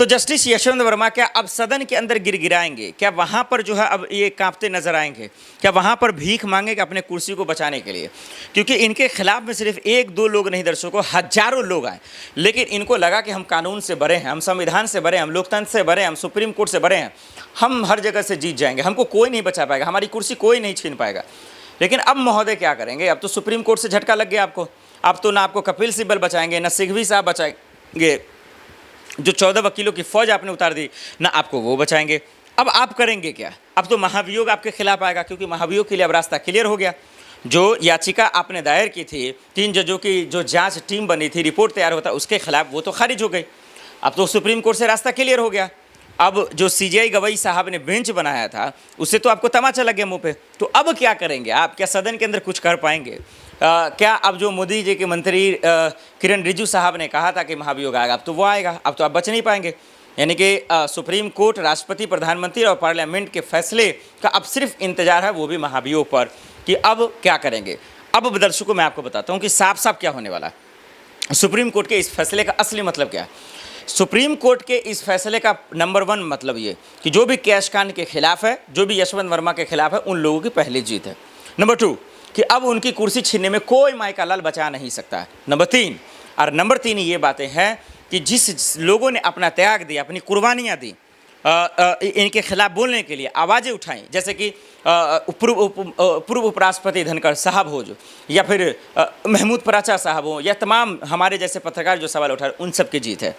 तो जस्टिस यशवंत वर्मा क्या अब सदन के अंदर गिड़गिड़ाएंगे? क्या वहाँ पर जो है अब ये कांपते नजर आएंगे? क्या वहाँ पर भीख मांगेंगे अपने कुर्सी को बचाने के लिए? क्योंकि इनके खिलाफ में सिर्फ एक दो लोग नहीं दर्शकों, हजारों लोग आए, लेकिन इनको लगा कि हम कानून से बड़े हैं, हम संविधान से बड़े हैं, हम लोकतंत्र से बड़े हैं, हम सुप्रीम कोर्ट से बड़े हैं, हम हर जगह से जीत जाएंगे, हमको कोई नहीं बचा पाएगा, हमारी कुर्सी कोई नहीं छीन पाएगा। लेकिन अब महोदय क्या करेंगे? अब तो सुप्रीम कोर्ट से झटका लग गया आपको। अब तो ना आपको कपिल सिब्बल बचाएंगे, ना सिघवी साहब बचाएंगे, जो 14 वकीलों की फौज आपने उतार दी, ना आपको वो बचाएंगे। अब आप करेंगे क्या? अब तो महाभियोग आपके खिलाफ आएगा, क्योंकि महाभियोग के लिए अब रास्ता क्लियर हो गया। जो याचिका आपने दायर की थी, 3 जजों की जो जांच टीम बनी थी, रिपोर्ट तैयार होता उसके खिलाफ, वो तो खारिज हो गई। अब तो सुप्रीम कोर्ट से रास्ता क्लियर हो गया। अब जो सीजीआई गवई साहब ने बेंच बनाया था, उससे तो आपको तमाचा लग गया मुंह पे। तो अब क्या करेंगे आप? क्या सदन के अंदर कुछ कर पाएंगे? क्या अब जो मोदी जी के मंत्री किरण रिजिजू साहब ने कहा था कि महाभियोग आएगा, अब तो वो आएगा, अब तो आप बच नहीं पाएंगे। यानी कि सुप्रीम कोर्ट, राष्ट्रपति, प्रधानमंत्री और पार्लियामेंट के फैसले का अब सिर्फ इंतजार है, वो भी महाभियोग पर, कि अब क्या करेंगे। अब दर्शकों मैं आपको बताता हूँ कि साफ साफ क्या होने वाला है। सुप्रीम कोर्ट के इस फैसले का असली मतलब क्या है? सुप्रीम कोर्ट के इस फैसले का नंबर 1 मतलब ये कि जो भी कैश कांड के खिलाफ है, जो भी यशवंत वर्मा के खिलाफ है, उन लोगों की पहली जीत है। नंबर 2 कि अब उनकी कुर्सी छीनने में कोई मायका लाल बचा नहीं सकता है। नंबर 3 ये बातें हैं कि जिस लोगों ने अपना त्याग दिया, अपनी कुर्बानियाँ दी, इनके खिलाफ बोलने के लिए आवाज़ें उठाई, जैसे कि पूर्व उपराष्ट्रपति धनखड़ साहब हो जो, या फिर महमूद पराचा साहब हो, या तमाम हमारे जैसे पत्रकार जो सवाल उठा, उन सब की जीत है।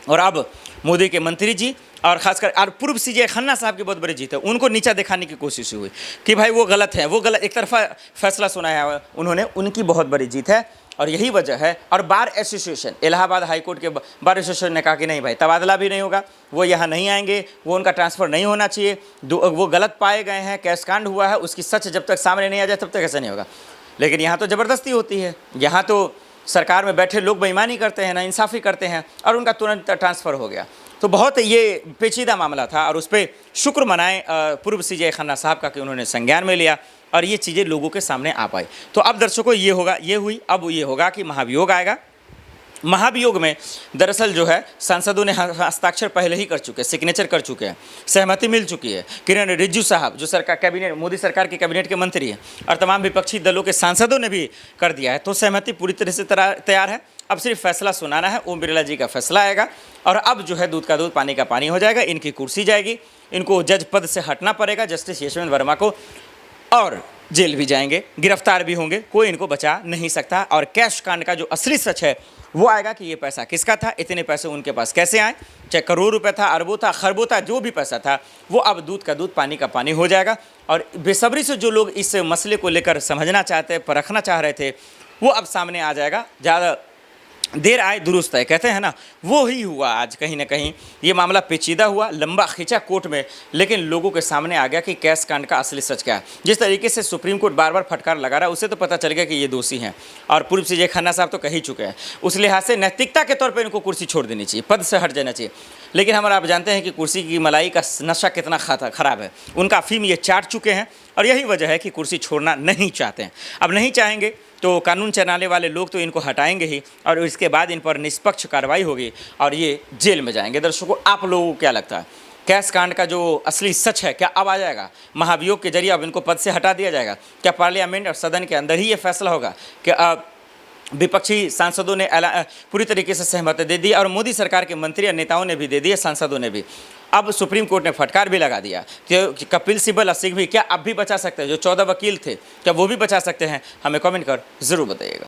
और अब मोदी के मंत्री जी और खासकर और पूर्व सीजीआई खन्ना साहब की बहुत बड़ी जीत है। उनको नीचा दिखाने की कोशिश हुई कि भाई वो गलत है, वो गलत, एक तरफा फैसला सुनाया है उन्होंने, उनकी बहुत बड़ी जीत है। और यही वजह है। और bar association, Allahabad high court के बार एसोसिएशन ने कहा कि नहीं भाई, तबादला भी नहीं होगा, वो यहाँ नहीं आएंगे, वो उनका ट्रांसफ़र नहीं होना चाहिए, वो गलत पाए गए हैं, कैश कांड हुआ है, उसकी सच जब तक सामने नहीं आ जाए तब तक ऐसा नहीं होगा। लेकिन यहाँ तो ज़बरदस्ती होती है, यहाँ तो सरकार में बैठे लोग बेईमानी करते हैं, नाइंसाफ़ी करते हैं, और उनका तुरंत ट्रांसफ़र हो गया। तो बहुत ये पेचीदा मामला था, और उस पर शुक्र मनाएं पूर्व सीजीआई खन्ना साहब का कि उन्होंने संज्ञान में लिया और ये चीज़ें लोगों के सामने आ पाई। तो अब दर्शकों ये होगा, ये हुई, अब ये होगा कि महाभियोग आएगा। महाभियोग में दरअसल जो है सांसदों ने हस्ताक्षर पहले ही कर चुके हैं, सिग्नेचर कर चुके हैं, सहमति मिल चुकी है। किरण रिजिजू साहब जो सरकार कैबिनेट, मोदी सरकार के कैबिनेट के मंत्री हैं, और तमाम विपक्षी दलों के सांसदों ने भी कर दिया है। तो सहमति पूरी तरह से तैयार है। अब सिर्फ फैसला सुनाना है। ओम बिरला जी का फैसला आएगा, और अब जो है दूध का दूध पानी का पानी हो जाएगा। इनकी कुर्सी जाएगी, इनको जज पद से हटना पड़ेगा, जस्टिस यशवंत वर्मा को, और जेल भी जाएंगे, गिरफ्तार भी होंगे, कोई इनको बचा नहीं सकता। और कैश कांड का जो असली सच है वो आएगा कि ये पैसा किसका था, इतने पैसे उनके पास कैसे आए, चाहे करोड़ रुपए था, अरबों था, खरबों था, जो भी पैसा था, वो अब दूध का दूध पानी का पानी हो जाएगा। और बेसब्री से जो लोग इस मसले को लेकर समझना चाहते, परखना चाह रहे थे, वो अब सामने आ जाएगा। ज़्यादा देर आए दुरुस्त है, कहते हैं ना, वो ही हुआ आज। कहीं ना कहीं ये मामला पेचीदा हुआ, लंबा खींचा कोर्ट में, लेकिन लोगों के सामने आ गया कि कैश कांड का असली सच क्या है। जिस तरीके से सुप्रीम कोर्ट बार बार फटकार लगा रहा है, उससे तो पता चल गया कि ये दोषी हैं, और पूर्व सीजीआई खन्ना साहब तो कह ही चुके हैं। उस लिहाज से नैतिकता के तौर पर इनको कुर्सी छोड़ देनी चाहिए, पद से हट जाना चाहिए। लेकिन हमारा आप जानते हैं कि कुर्सी की मलाई का नशा कितना ख़राब है, उनका अफीम ये चाट चुके हैं, और यही वजह है कि कुर्सी छोड़ना नहीं चाहते हैं। अब नहीं चाहेंगे तो कानून चलाने वाले लोग तो इनको हटाएंगे ही, और इसके बाद इन पर निष्पक्ष कार्रवाई होगी और ये जेल में जाएंगे। दर्शकों, आप लोगों को क्या लगता है, कैश कांड का जो असली सच है क्या अब आ जाएगा? महाभियोग के जरिए अब इनको पद से हटा दिया जाएगा? क्या पार्लियामेंट और सदन के अंदर ही ये फैसला होगा? क्या विपक्षी सांसदों ने पूरी तरीके से सहमति दे दी, और मोदी सरकार के मंत्री और नेताओं ने भी दे दिए, सांसदों ने भी। अब सुप्रीम कोर्ट ने फटकार भी लगा दिया कि कपिल सिब्बल और सिघवी क्या अब भी बचा सकते हैं? जो 14 वकील थे, क्या वो भी बचा सकते हैं? हमें कमेंट कर ज़रूर बताइएगा।